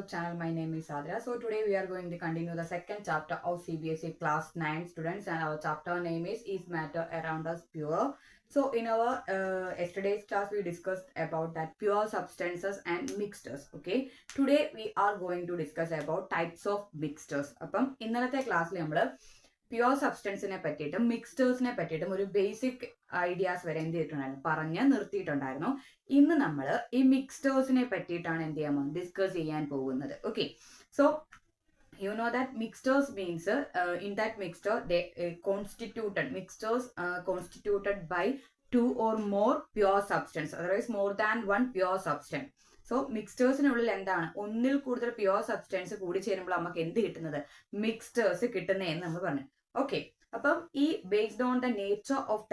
YouTube channel. My name is Adra. So today we are going to continue the second chapter of CBSE class 9 students, and our chapter name is Matter Around Us Pure. So in our yesterday's class we discussed about that pure substances and mixtures. Okay, today we are going to discuss about types of mixtures. അപ്പം ഇന്നലത്തെ ക്ലാസ്സിൽ നമ്മൾ pure സബ്സ്റ്റൻസിനെ പറ്റിയിട്ടും മിക്സ്റ്റേഴ്സിനെ പറ്റിയിട്ടും ഒരു basic ideas വരെ എന്ത് ചെയ്തിട്ടുണ്ടായിരുന്നു പറഞ്ഞ് നിർത്തിയിട്ടുണ്ടായിരുന്നു. ഇന്ന് നമ്മൾ ഈ മിക്സ്റ്റേഴ്സിനെ പറ്റിയിട്ടാണ് എന്ത് ചെയ്യാൻ പോകുന്നത്, ഡിസ്കസ് ചെയ്യാൻ പോകുന്നത്. Okay, so you know that mixtures means in that mixture they mixtures constituted by two or more pure substance, otherwise more than one pure substance. So മിക്സ്റ്റേഴ്സിനുള്ളിൽ എന്താണ്, ഒന്നിൽ കൂടുതൽ പ്യുവർ സബ്സ്റ്റൻസ് കൂടി ചേരുമ്പോൾ നമുക്ക് എന്ത് കിട്ടുന്നത്, മിക്സ്റ്റേഴ്സ് കിട്ടുന്നതെന്ന് നമ്മൾ പറഞ്ഞു. ഓക്കെ, അപ്പം ഈ based on the nature of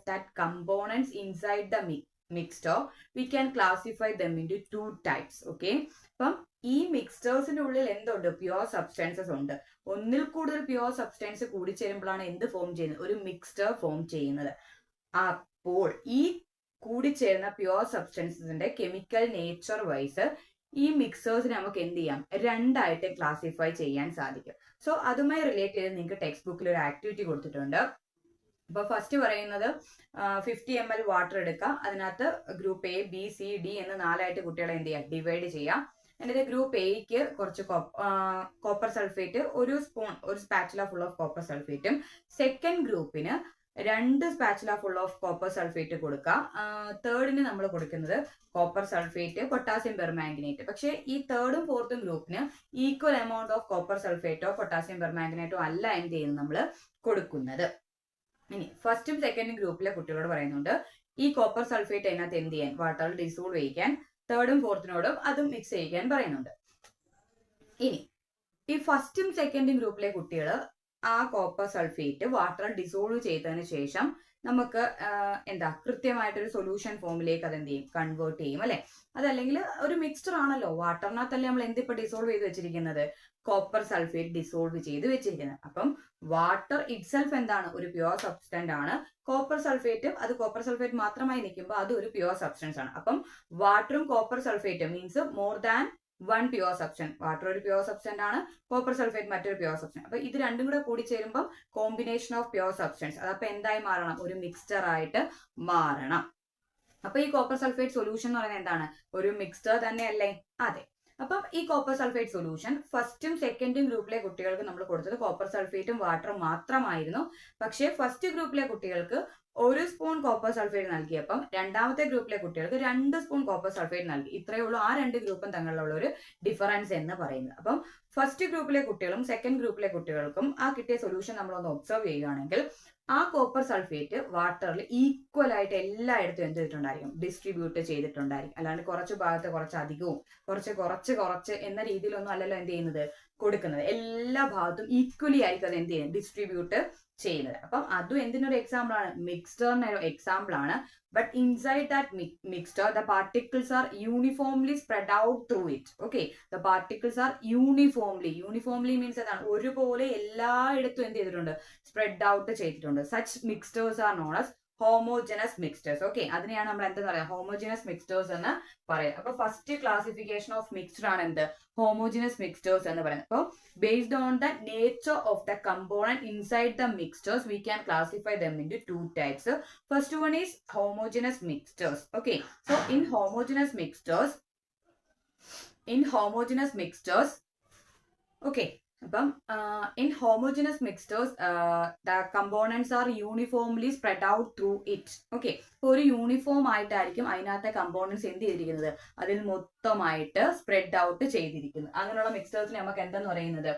that components inside the mixture we can classify them into two types. Okay, അപ്പം ഈ മിക്സ്റ്റേഴ്സിന്റെ ഉള്ളിൽ എന്തുണ്ട്, പ്യുവർ സബ്സ്റ്റൻസസ് ഉണ്ട്. ഒന്നിൽ കൂടുതൽ പ്യുവർ സബ്സ്റ്റൻസ് കൂടി ചേരുമ്പോഴാണ് എന്ത് ഫോം ചെയ്യുന്നത്, ഒരു മിക്സ്റ്റർ ഫോം ചെയ്യുന്നത്. അപ്പോൾ ഈ കൂടിച്ചേരുന്ന പ്യുവർ സബ്സ്റ്റൻസസിന്റെ കെമിക്കൽ നേച്ചർ വൈസ് ഈ മിക്സേഴ്സിനെ നമുക്ക് എന്ത് ചെയ്യാം, രണ്ടായിട്ട് ക്ലാസിഫൈ ചെയ്യാൻ സാധിക്കും. സോ അതുമായി റിലേറ്റ് ചെയ്ത് നിങ്ങൾക്ക് ടെക്സ്റ്റ് ബുക്കിൽ ഒരു ആക്ടിവിറ്റി കൊടുത്തിട്ടുണ്ട്. അപ്പൊ ഫസ്റ്റ് പറയുന്നത് 50 ml വാട്ടർ എടുക്കുക, അതിനകത്ത് group A B C D എന്ന് 4 ആയിട്ട് കുട്ടികളെ എന്ത് ചെയ്യാം, ഡിവൈഡ് ചെയ്യാം. എന്നിട്ട് ഗ്രൂപ്പ് എക്ക് കുറച്ച് കോപ്പർ സൾഫേറ്റ്, ഒരു സ്പാച്ചുല ഫുൾ ഓഫ് കോപ്പർ സൾഫേറ്റും, സെക്കൻഡ് ഗ്രൂപ്പിന് 2 spatula full of copper sulphate കൊടുക്കുക. തേർഡിന് നമ്മൾ കൊടുക്കുന്നത് കോപ്പർ സൾഫേറ്റ്, പൊട്ടാസ്യം പെർമാംഗനേറ്റ്. പക്ഷെ ഈ തേർഡും ഫോർത്തും ഗ്രൂപ്പിന് ഈക്വൽ എമൗണ്ട് ഓഫ് കോപ്പർ സൾഫേറ്റോ പൊട്ടാസ്യം പെർമാംഗനേറ്റോ അല്ല എന്ത് ചെയ്യുന്നത്, നമ്മൾ കൊടുക്കുന്നത്. ഇനി ഫസ്റ്റും സെക്കൻഡും ഗ്രൂപ്പിലെ കുട്ടികളോട് പറയുന്നുണ്ട് ഈ കോപ്പർ സൾഫേറ്റ് അതിനകത്ത് എന്ത് ചെയ്യാൻ, വാട്ടറിൽ ഡിസോൾവ് ചെയ്യിക്കാൻ. തേർഡും ഫോർത്തിനോടും അതും മിക്സ് ചെയ്യിക്കാൻ പറയുന്നുണ്ട്. ഇനി ഈ ഫസ്റ്റും സെക്കൻഡും ഗ്രൂപ്പിലെ കുട്ടികൾ ആ കോപ്പർ സൾഫേറ്റ് വാട്ടറിൽ ഡിസോൾവ് ചെയ്തതിന് ശേഷം നമുക്ക് കൃത്യമായിട്ടൊരു സൊല്യൂഷൻ ഫോമിലേക്ക് അത് എന്ത് ചെയ്യും, കൺവേർട്ട് ചെയ്യും അല്ലെ. അതല്ലെങ്കിൽ ഒരു മിക്സ്ചർ ആണല്ലോ, വാട്ടറിനകത്തല്ലേ നമ്മൾ എന്തിപ്പോ ഡിസോൾവ് ചെയ്ത് വെച്ചിരിക്കുന്നത്, കോപ്പർ സൾഫേറ്റ് ഡിസോൾവ് ചെയ്ത് വെച്ചിരിക്കുന്നത്. അപ്പം വാട്ടർ ഇറ്റ്സെൽഫ് എന്താണ്, ഒരു പ്യുവർ സബ്സ്റ്റന്റ് ആണ്. കോപ്പർ സൾഫേറ്റും അത് കോപ്പർ സൾഫേറ്റ് മാത്രമായി നിൽക്കുമ്പോൾ അത് ഒരു പ്യുവർ സബ്സ്റ്റൻസ് ആണ്. അപ്പം വാട്ടറും കോപ്പർ സൾഫേറ്റും means more than one pure substance. Water ഒരു പ്യുവർ സബ്സ്റ്റന്റ് ആണ്, കോപ്പർ സൾഫേറ്റ് മറ്റൊരു പ്യുവർ സബ്സ്റ്റൻസ്. അപ്പൊ ഇത് രണ്ടും കൂടെ കൂടി ചേരുമ്പോൾ കോമ്പിനേഷൻ ഓഫ് പ്യുവർ സബ്സ്റ്റൻസ്, അതപ്പോ എന്തായി മാറണം, ഒരു മിക്സ്ചർ ആയിട്ട് മാറണം. അപ്പൊ ഈ കോപ്പർ സൾഫേറ്റ് സൊല്യൂഷൻ എന്ന് പറയുന്നത് എന്താണ്, ഒരു മിക്സ്ചർ തന്നെയല്ലേ. അതെ, അപ്പം ഈ കോപ്പർ സൾഫേറ്റ് സൊല്യൂഷൻ ഫസ്റ്റും സെക്കൻഡും ഗ്രൂപ്പിലെ കുട്ടികൾക്ക് നമ്മൾ കൊടുത്തത് കോപ്പർ സൾഫേറ്റും വാട്ടറും മാത്രമായിരുന്നു. പക്ഷേ ഫസ്റ്റ് ഗ്രൂപ്പിലെ കുട്ടികൾക്ക് 1 സ്പൂൺ കോപ്പർ സൾഫേറ്റ് നൽകിയപ്പം രണ്ടാമത്തെ ഗ്രൂപ്പിലെ കുട്ടികൾക്ക് 2 സ്പൂൺ കോപ്പർ സൾഫേറ്റ് നൽകി. ഇത്രയേ ഉള്ളൂ ആ രണ്ട് ഗ്രൂപ്പും തമ്മിലുള്ള ഒരു ഡിഫറൻസ് എന്ന് പറയുന്നത്. അപ്പം ഫസ്റ്റ് ഗ്രൂപ്പിലെ കുട്ടികളും സെക്കൻഡ് ഗ്രൂപ്പിലെ കുട്ടികൾക്കും ആ കിട്ടിയ സൊല്യൂഷൻ നമ്മളൊന്ന് ഒബ്സർവ് ചെയ്യുകയാണെങ്കിൽ ആ കോപ്പർ സൾഫേറ്റ് വാട്ടറിൽ ഈക്വൽ ആയിട്ട് എല്ലായിടത്തും എന്ത് ചെയ്തിട്ടുണ്ടായിരിക്കും, ഡിസ്ട്രിബ്യൂട്ട് ചെയ്തിട്ടുണ്ടായിരിക്കും. അല്ലാണ്ട് കുറച്ച് ഭാഗത്ത് കുറച്ച് അധികവും കുറച്ച് എന്ന രീതിയിലൊന്നും അല്ലല്ലോ എന്ത് ചെയ്യുന്നത്, കൊടുക്കുന്നത്. എല്ലാ ഭാഗത്തും ഈക്വലി ആയിരിക്കും അത് എന്ത് ചെയ്യുന്നത്, ഡിസ്ട്രിബ്യൂട്ട് ചെയ്യുന്നത്. അപ്പം അതും എന്തിനൊരു എക്സാമ്പിൾ ആണ്, മിക്സ്ചറിന് ഒരു എക്സാമ്പിൾ ആണ്. But inside that mixture the particles are uniformly spread out through it. Okay, the particles are uniformly means എന്താണ്, ഒരുപോലെ എല്ലായിടത്തും എന്ത് ചെയ്തിട്ടുണ്ട്, സ്പ്രെഡ് ഔട്ട് ചെയ്തിട്ടുണ്ട്. Such mixtures are known as homogeneous mixtures. Okay, അതിനെയാണ് നമ്മൾ എന്താ പറയാ, ഹോമോജനസ് മിക്സ്ചേഴ്സ് എന്ന് പറയാം. അപ്പൊ ഫസ്റ്റ് ക്ലാസിഫിക്കേഷൻ ഓഫ് മിക്സ്ചർ ആണ് എന്ത്, ഹോമോജനസ് മിക്സ്ചേഴ്സ് എന്ന് പറയുന്നത്. അപ്പോൾ based on the nature of the component inside the mixtures we can classify them into two types. First one is homogeneous mixtures. Okay, so in homogeneous mixtures okay, അപ്പം in homogeneous mixtures the components are uniformly spread out through it. Okay, അപ്പോൾ ഒരു uniform ആയിട്ടായിരിക്കും അതിനകത്തെ components എന്ത് ചെയ്തിരിക്കുന്നത്, അതിൽ മൊത്തമായിട്ട് spread out ചെയ്തിരിക്കുന്നത്. അങ്ങനെയുള്ള മിക്സ്ചേഴ്സിനെ നമുക്ക് എന്തെന്ന് പറയുന്നത്,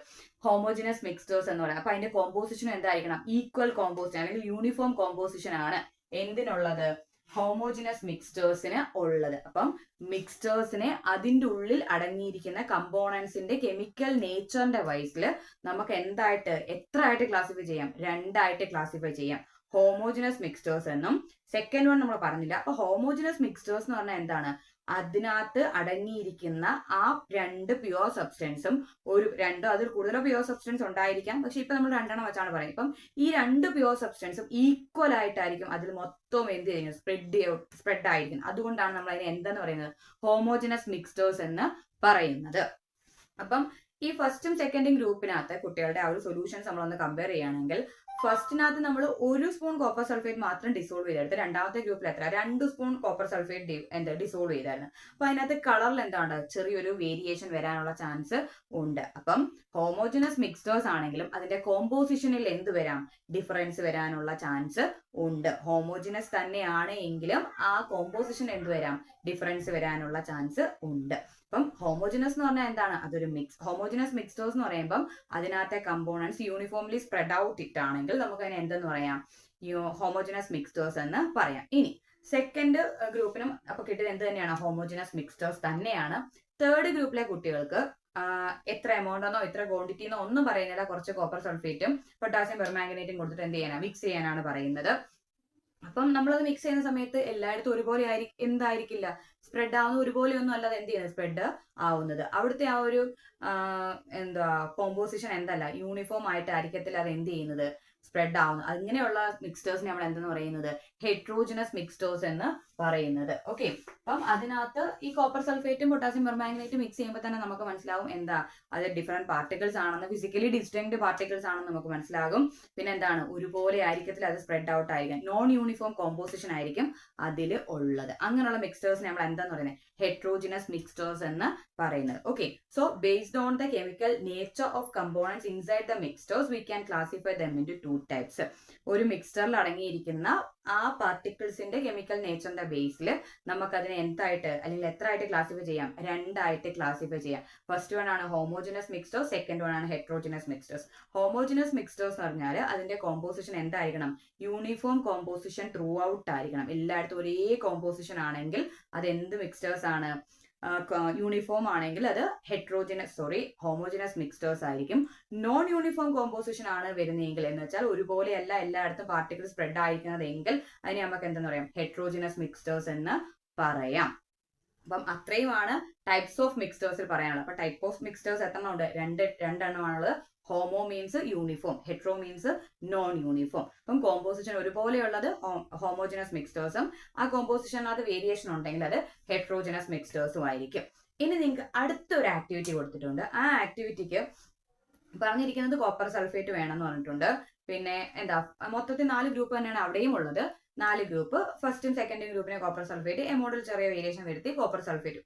ഹോമോജിനസ് മിക്സ്ചേഴ്സ് എന്ന് പറയാം. അപ്പൊ അതിന്റെ കോമ്പോസിഷൻ എന്തായിരിക്കണം, ഈക്വൽ കോമ്പോസിഷൻ അല്ലെങ്കിൽ യൂണിഫോം കോമ്പോസിഷൻ ആണ് എന്തിനുള്ളത്, ഹോമോജിനസ് മിക്സ്ചേഴ്സിന് ഉള്ളത്. അപ്പം മിക്സ്ചേഴ്സിനെ അതിൻ്റെ ഉള്ളിൽ അടങ്ങിയിരിക്കുന്ന കമ്പോണൻസിന്റെ കെമിക്കൽ നേച്ചറിന്റെ വൈസിൽ നമുക്ക് എത്ര ആയിട്ട് ക്ലാസിഫൈ ചെയ്യാം, രണ്ടായിട്ട് ക്ലാസിഫൈ ചെയ്യാം. ഹോമോജിനസ് മിക്സ്ചേഴ്സ് എന്നും സെക്കൻഡ് വൺ നമ്മൾ പറഞ്ഞില്ല. അപ്പൊ ഹോമോജിനസ് മിക്സ്ചേഴ്സ് എന്ന് പറഞ്ഞാൽ എന്താണ്, അതിനകത്ത് അടങ്ങിയിരിക്കുന്ന ആ 2 പ്യുവർ സബ്സ്റ്റൻസും രണ്ടോ അതിൽ കൂടുതലോ പ്യുവർ സബ്സ്റ്റൻസ് ഉണ്ടായിരിക്കാം, പക്ഷെ ഇപ്പൊ നമ്മൾ 2 വെച്ചാണ് പറയുന്നത്. ഇപ്പം ഈ 2 പ്യുവർ സബ്സ്റ്റൻസും ഈക്വൽ ആയിട്ടായിരിക്കും അതിൽ മൊത്തം എന്ത് ചെയ്യുന്നത്, സ്പ്രെഡ് ആയിരിക്കും. അതുകൊണ്ടാണ് നമ്മൾ അതിനെ എന്തെന്ന് പറയുന്നത്, ഹോമോജിനസ് മിക്സ്ചേഴ്സ് എന്ന് പറയുന്നത്. അപ്പം ഈ ഫസ്റ്റും സെക്കൻഡും ഗ്രൂപ്പിനകത്ത് കുട്ടികളുടെ ആ ഒരു സൊല്യൂഷൻസ് നമ്മളൊന്ന് കമ്പയർ ചെയ്യുകയാണെങ്കിൽ, ഫസ്റ്റിനകത്ത് നമ്മൾ 1 സ്പൂൺ കോപ്പർ സൾഫേറ്റ് മാത്രം ഡിസോൾവ് ചെയ്തെടുത്ത്, രണ്ടാമത്തെ ഗ്രൂപ്പിൽ എത്ര 2 സ്പൂൺ കോപ്പർ സൾഫേറ്റ് ഡിസോൾവ് ചെയ്തായിരുന്നു. അപ്പൊ അതിനകത്ത് കളറിൽ എന്താണ് ചെറിയൊരു വേരിയേഷൻ വരാനുള്ള ചാൻസ് ഉണ്ട്. അപ്പം ഹോമോജിനസ് മിക്സ്ചേഴ്സ് ആണെങ്കിലും അതിന്റെ കോമ്പോസിഷനിൽ എന്ത് വരാം, ഡിഫറൻസ് വരാനുള്ള ചാൻസ് ഉണ്ട്. ഹോമോജിനസ് തന്നെയാണ് എങ്കിലും ആ കോമ്പോസിഷൻ എന്ത് വരാം, ഡിഫറൻസ് വരാനുള്ള ചാൻസ് ഉണ്ട്. അപ്പം ഹോമോജിനസ് എന്ന് പറഞ്ഞാൽ എന്താണ്, അതൊരു ഹോമോജിനസ് മിക്സ്ചേഴ്സ് എന്ന് പറയുമ്പം അതിനകത്തെ കമ്പോണൻസ് യൂണിഫോംലി സ്പ്രെഡ് ഔട്ട് ഇട്ടാണെങ്കിൽ നമുക്ക് അതിനെ എന്തെന്ന് പറയാം, ഹോമോജിനസ് മിക്സ്ചേഴ്സ് എന്ന് പറയാം. ഇനി സെക്കൻഡ് ഗ്രൂപ്പിനും അപ്പൊ കിട്ടിയത് എന്ത് തന്നെയാണ്, ഹോമോജിനസ് മിക്സ്ചേഴ്സ് തന്നെയാണ്. തേർഡ് ഗ്രൂപ്പിലെ കുട്ടികൾക്ക് എത്ര എമൗണ്ട് എന്നോ എത്ര ക്വാണ്ടിറ്റി എന്നോ ഒന്നും പറയുന്നില്ല, കുറച്ച് കോപ്പർ സൾഫേറ്റും പൊട്ടാസ്യം പെർമാംഗനേറ്റും കൊടുത്തിട്ട് എന്ത് ചെയ്യാനാണ്, മിക്സ് ചെയ്യാനാണ് പറയുന്നത്. അപ്പം നമ്മളത് മിക്സ് ചെയ്യുന്ന സമയത്ത് എല്ലായിടത്തും ഒരുപോലെ എന്തായിരിക്കില്ല, സ്പ്രെഡ് ആവുന്ന ഒരുപോലെ ഒന്നും അല്ലാതെ എന്ത് ചെയ്യുന്നത്, സ്പ്രെഡ് ആവുന്നത്. അവിടുത്തെ ആ ഒരു കോമ്പോസിഷൻ എന്തല്ല, യൂണിഫോം ആയിട്ടായിരിക്കത്തില്ല അത് എന്ത് ചെയ്യുന്നത്, സ്പ്രെഡ് ആവുന്നത്. അങ്ങനെയുള്ള മിക്സ്ചേഴ്സിനെ നമ്മൾ എന്തെന്ന് പറയുന്നത്, ഹെട്രോജിനസ് മിക്സ്ചേഴ്സ് എന്ന് പറയുന്നത്. ഓക്കെ, അപ്പം അതിനകത്ത് ഈ കോപ്പർ സൾഫേറ്റും പൊട്ടാസ്യം പെർമാംഗനേറ്റും മിക്സ് ചെയ്യുമ്പോൾ തന്നെ നമുക്ക് മനസ്സിലാവും എന്താ, അത് ഡിഫറെന്റ് പാർട്ടിക്കിൾസ് ആണെന്ന്, ഫിസിക്കലി ഡിസ്റ്റിങ്ക്ട് പാർട്ടിക്കിൾസ് ആണെന്ന് നമുക്ക് മനസ്സിലാകും. പിന്നെ എന്താണ്, ഒരുപോലെ ആയിരിക്കത്തില്ല, അത് സ്പ്രെഡ് ഔട്ട് ആയിരിക്കും, നോൺ യൂണിഫോം കോമ്പോസിഷൻ ആയിരിക്കും അതിൽ ഉള്ളത്. അങ്ങനെയുള്ള മിക്സ്ചേഴ്സിനെ നമ്മൾ എന്താന്ന് പറയുന്നത്, ഹെട്രോജിനസ് മിക്സ്ചേഴ്സ് എന്ന് പറയുന്നത്. Okay, so based on the chemical nature of components inside the mixtures we can classify dum into 2 types. ഒരു മിക്സ്ചറിൽ അടങ്ങിയിരിക്കുന്ന ആ പാർട്ടിക്കിൾസിന്റെ കെമിക്കൽ നേച്ചറിന്റെ ബേസിൽ നമുക്കതിനെ എന്തായിട്ട് അല്ലെങ്കിൽ എത്ര ആയിട്ട് ക്ലാസിഫൈ ചെയ്യാം, 2 ആയിട്ട് ക്ലാസിഫൈ ചെയ്യാം. ഫസ്റ്റ് വൺ ആണ് ഹോമോജിനസ് മിക്സ്ചേഴ്സ്, സെക്കൻഡ് വൺ ആണ് ഹെട്രോജിനസ് മിക്സ്ചേഴ്സ്. ഹോമോജിനസ് മിക്സ്ചേഴ്സ് എന്ന് പറഞ്ഞാൽ അതിന്റെ കോമ്പോസിഷൻ എന്തായിരിക്കണം, യൂണിഫോം കോമ്പോസിഷൻ ത്രൂ ഔട്ട് ആയിരിക്കണം. എല്ലായിടത്തും ഒരേ കോമ്പോസിഷൻ ആണെങ്കിൽ അത് എന്ത് മിക്സ്ചേഴ്സ് ആണ്, യൂണിഫോം ആണെങ്കിൽ അത് ഹോമോജിനസ് മിക്സ്ചേഴ്സ് ആയിരിക്കും. നോൺ യൂണിഫോം കോമ്പോസിഷൻ ആണ് വരുന്നതെങ്കിൽ എന്ന് വെച്ചാൽ ഒരുപോലെയല്ല എല്ലായിടത്തും പാർട്ടിക്കിൾ സ്പ്രെഡ് ആയിരിക്കുന്നത് എങ്കിൽ അതിനെ നമുക്ക് എന്തെന്ന് പറയാം, ഹെട്രോജിനസ് മിക്സ്ചേഴ്സ് എന്ന് പറയാം. അപ്പം അത്രയുമാണ് ടൈപ്സ് ഓഫ് മിക്സ്ചേഴ്സിൽ പറയാനുള്ളത്. അപ്പൊ ടൈപ്പ് ഓഫ് മിക്സ്ചേഴ്സ് എത്ര ഉണ്ട്, രണ്ടെണ്ണമാണുള്ളത്. Homo means uniform, hetero means non uniform. അപ്പം കോമ്പോസിഷൻ ഒരുപോലെയുള്ളത് ഹോമോജിനസ് മിക്സ്ചേഴ്സും ആ കോമ്പോസിഷനകത്ത് വേരിയേഷൻ ഉണ്ടെങ്കിൽ അത് ഹെട്രോജിനസ് മിക്സ്ചേഴ്സും ആയിരിക്കും. ഇനി നിങ്ങൾക്ക് അടുത്തൊരു ആക്ടിവിറ്റി കൊടുത്തിട്ടുണ്ട്. ആ ആക്ടിവിറ്റിക്ക് പറഞ്ഞിരിക്കുന്നത് കോപ്പർ സൾഫേറ്റ് വേണമെന്ന് പറഞ്ഞിട്ടുണ്ട്. പിന്നെ മൊത്തത്തിൽ 4 ഗ്രൂപ്പ് തന്നെയാണ് അവിടെയും ഉള്ളത്. 4 ഗ്രൂപ്പ്, ഫസ്റ്റും സെക്കൻഡും ഗ്രൂപ്പിനെ കോപ്പർ സൾഫേറ്റ്, എമൗണ്ടിൽ ചെറിയ വേരിയേഷൻ വരുത്തി കോപ്പർ സൾഫേറ്റ്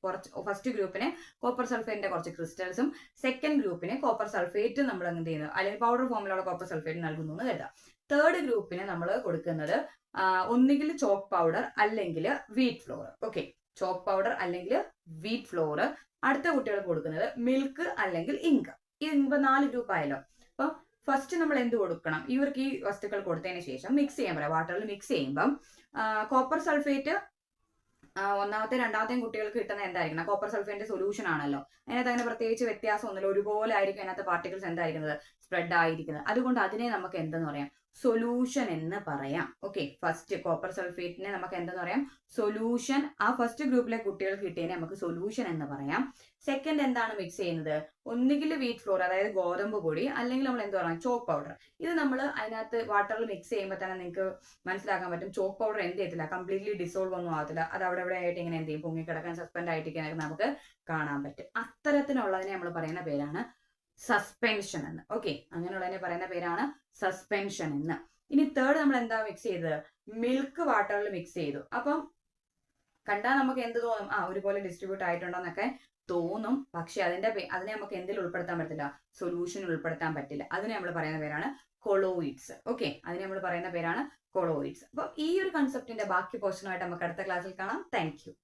ഫസ്റ്റ് ഗ്രൂപ്പിനെ കോപ്പർ സൾഫേറ്റിന്റെ കുറച്ച് ക്രിസ്റ്റൽസും സെക്കൻഡ് ഗ്രൂപ്പിനെ കോപ്പർ സൾഫേറ്റ് നമ്മൾ എന്ത് ചെയ്യുന്നത്, അല്ലെങ്കിൽ പൗഡർ ഫോമിലുള്ള കോപ്പർ സൾഫേറ്റ് നൽകുന്നു എന്ന് കരുതാം. തേർഡ് ഗ്രൂപ്പിന് നമ്മൾ കൊടുക്കുന്നത് ഒന്നുകിൽ ചോക്ക് പൗഡർ അല്ലെങ്കിൽ wheat flour. Okay, chalk powder അല്ലെങ്കിൽ വീറ്റ് ഫ്ലോർ. അടുത്ത കുട്ടികൾക്ക് കൊടുക്കുന്നത് മിൽക്ക് അല്ലെങ്കിൽ ഇങ്ക്. ഇപ്പൊ 4 ഗ്രൂപ്പ് ആയല്ലോ. അപ്പൊ ഫസ്റ്റ് നമ്മൾ എന്ത് കൊടുക്കണം, ഇവർക്ക് ഈ വസ്തുക്കൾ കൊടുത്തതിന് ശേഷം മിക്സ് ചെയ്യാൻ പറയാം. വാട്ടറിൽ മിക്സ് ചെയ്യുമ്പം കോപ്പർ സൾഫേറ്റ് ഒന്നാമത്തെ രണ്ടാമത്തെയും കുട്ടികൾക്ക് കിട്ടുന്ന എന്തായിരിക്കണം, കോപ്പർ സൾഫേറ്റിന്റെ സൊല്യൂഷൻ ആണല്ലോ. അതിനകത്ത് അങ്ങനെ പ്രത്യേകിച്ച് വ്യത്യാസം ഒന്നുമില്ല, ഒരുപോലെ ആയിരിക്കും അതിനകത്ത് പാർട്ടിക്കിൾസ് എന്തായിരിക്കുന്നത്, സ്പ്രെഡ് ആയിരിക്കുന്നത്. അതുകൊണ്ട് അതിനെ നമുക്ക് എന്തെന്ന് പറയാം, സൊല്യൂഷൻ എന്ന് പറയാം. ഓക്കെ, ഫസ്റ്റ് കോപ്പർ സൾഫേറ്റിനെ നമുക്ക് എന്തെന്ന് പറയാം, സൊല്യൂഷൻ. ആ ഫസ്റ്റ് ഗ്രൂപ്പിലെ കുട്ടികൾക്ക് കിട്ടിയതിനെ നമുക്ക് സൊല്യൂഷൻ എന്ന് പറയാം. സെക്കൻഡ് എന്താണ് മിക്സ് ചെയ്യുന്നത്, ഒന്നുകിൽ വീറ്റ് ഫ്ലോർ അതായത് ഗോതമ്പ് പൊടി, അല്ലെങ്കിൽ നമ്മൾ എന്ത് പറയാം, ചോക്ക് പൗഡർ. ഇത് നമ്മൾ അതിനകത്ത് വാട്ടറിൽ മിക്സ് ചെയ്യുമ്പോൾ തന്നെ നിങ്ങൾക്ക് മനസ്സിലാക്കാൻ പറ്റും, ചോക്ക് പൗഡർ എന്ത് ചെയ്യത്തില്ല, കംപ്ലീറ്റ്ലി ഡിസോൾവ് ഒന്നും ആകത്തില്ല. അത് അവിടെ ആയിട്ട് ഇങ്ങനെ എന്ത് ചെയ്യും, പൊങ്ങിക്കിടക്കാൻ, സസ്പെൻഡ് ആയിട്ടിരിക്കാനൊക്കെ നമുക്ക് കാണാൻ പറ്റും. അത്തരത്തിലുള്ളതിനെ നമ്മൾ പറയുന്ന പേരാണ് സസ്പെൻഷൻ എന്ന്. ഓക്കെ, അങ്ങനെയുള്ളതിനെ പറയുന്ന പേരാണ് സസ്പെൻഷൻ എന്ന്. ഇനി തേർഡ് നമ്മൾ എന്താ മിക്സ് ചെയ്തത്, മിൽക്ക് വാട്ടറിൽ മിക്സ് ചെയ്തു. അപ്പം കണ്ടാൽ നമുക്ക് എന്ത് തോന്നും, ഒരുപോലെ ഡിസ്ട്രിബ്യൂട്ട് ആയിട്ടുണ്ടോന്നൊക്കെ തോന്നും. പക്ഷെ അതിനെ നമുക്ക് എന്തിൽ ഉൾപ്പെടുത്താൻ പറ്റില്ല, സൊല്യൂഷനിൽ ഉൾപ്പെടുത്താൻ പറ്റില്ല. അതിനെ നമ്മൾ പറയുന്ന പേരാണ് കൊളോയിഡ്സ്. ഓക്കെ, അതിനെ നമ്മൾ പറയുന്ന പേരാണ് കൊളോയിഡ്സ്. അപ്പൊ ഈ ഒരു കൺസെപ്റ്റിന്റെ ബാക്കി പോർഷനുമായിട്ട് നമുക്ക് അടുത്ത ക്ലാസ്സിൽ കാണാം. Thank you.